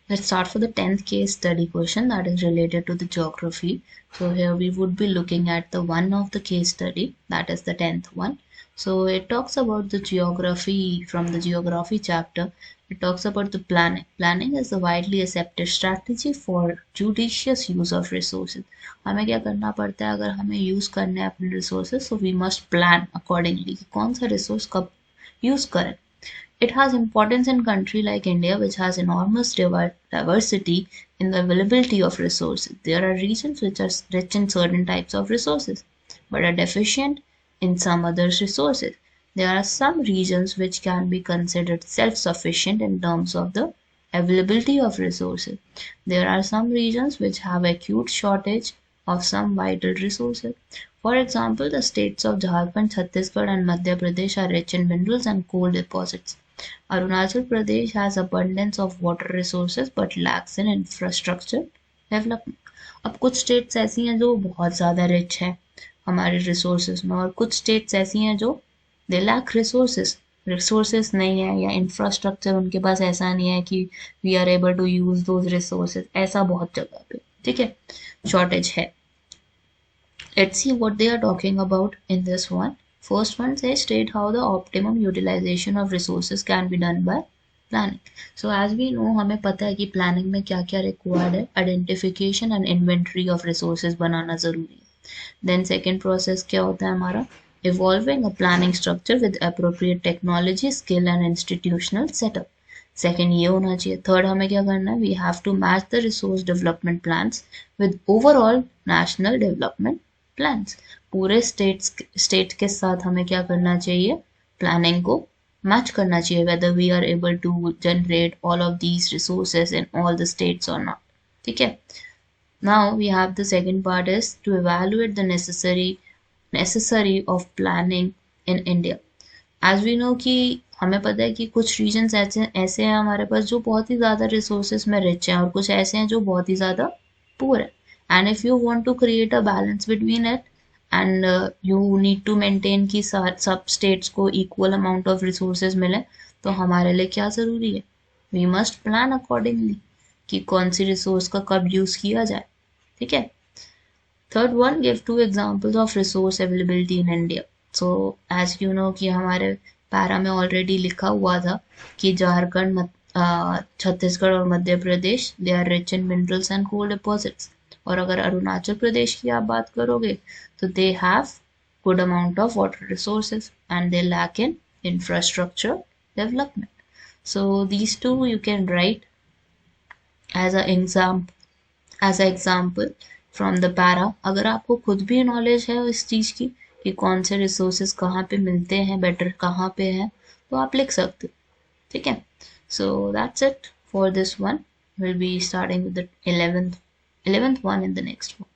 Let's start for the 10th case study question that is related to the geography. So here we would be looking at the one of the case study, that is the 10th one. So it talks about the geography from the geography chapter. It talks about the planning. Planning is the widely accepted strategy for judicious use of resources. हमें क्या करना पड़ता है अगर हमें use करने हैं अपने resources, so we must plan accordingly कि कौन सा resource कब use करें. It has importance in a country like India, which has enormous diversity in the availability of resources. There are regions which are rich in certain types of resources, but are deficient in some other resources. There are some regions which can be considered self-sufficient in terms of the availability of resources. There are some regions which have acute shortage of some vital resources. For example, the states of Jharkhand, Chhattisgarh, and Madhya Pradesh are rich in minerals and coal deposits. Arunachal Pradesh has abundance of water resources but lacks in infrastructure development. अब कुछ states ऐसी हैं जो बहुत ज़्यादा rich हैं हमारे resources में, और कुछ स्टेट्स ऐसी हैं जो दे लैक रिसोर्सेज नहीं है, या इंफ्रास्ट्रक्चर उनके पास ऐसा नहीं है कि we are able to use those resources. ऐसा बहुत जगह पे, ठीक है, शॉर्टेज है. Let's see what they are talking about in this one. First one says state how the optimum utilization of resources can be done by planning. So as we know, हमें पता है कि planning में क्या क्या required है. Identification and inventory of resources बनाना ज़रूरी है. Then second process क्या होता है हमारा, evolving a planning structure with appropriate technology, skill and institutional setup. Second ये होना चाहिए. थर्ड हमें क्या करना है, we have to match the resource development plans with overall national development plans. पूरे स्टेट के साथ हमें क्या करना चाहिए, प्लानिंग को मैच करना चाहिए, whether we are able to generate all of these resources in all the states और नॉट. ठीक है. Now we have the second part is to evaluate the necessary of planning in India. As we know कि हमें पता है कि कुछ regions ऐसे हैं हमारे पास जो बहुत ही ज़्यादा रिसोर्सेज में रिच हैं, और कुछ ऐसे हैं जो बहुत ही ज़्यादा पुअर है. And if you want to create a balance between it, and you need to maintain कि सब स्टेट्स को इक्वल अमाउंट ऑफ रिसोर्सेज मिले, तो हमारे लिए क्या ज़रूरी है, वी मस्ट प्लान अकॉर्डिंगली कि कौन सी रिसोर्स का कब यूज़ किया जाए. ठीक है. Third one, give 2 examples of resource availability in India. So as you know कि हमारे पैरा में ऑलरेडी लिखा हुआ था कि झारखंड, छत्तीसगढ़ और Madhya Pradesh they are rich in minerals and coal deposits. और अगर अरुणाचल प्रदेश की आप बात करोगे तो they have good amount of water resources and they lack in infrastructure development. So these two you can write as a example from the para. अगर आपको खुद भी नॉलेज है इस चीज़ की कि कौन से रिसोर्सेज कहाँ पे मिलते हैं, बेटर कहाँ पे हैं, तो आप लिख सकते हो. ठीक है. So that's it for this one. Will be starting with the 11th one in the next one.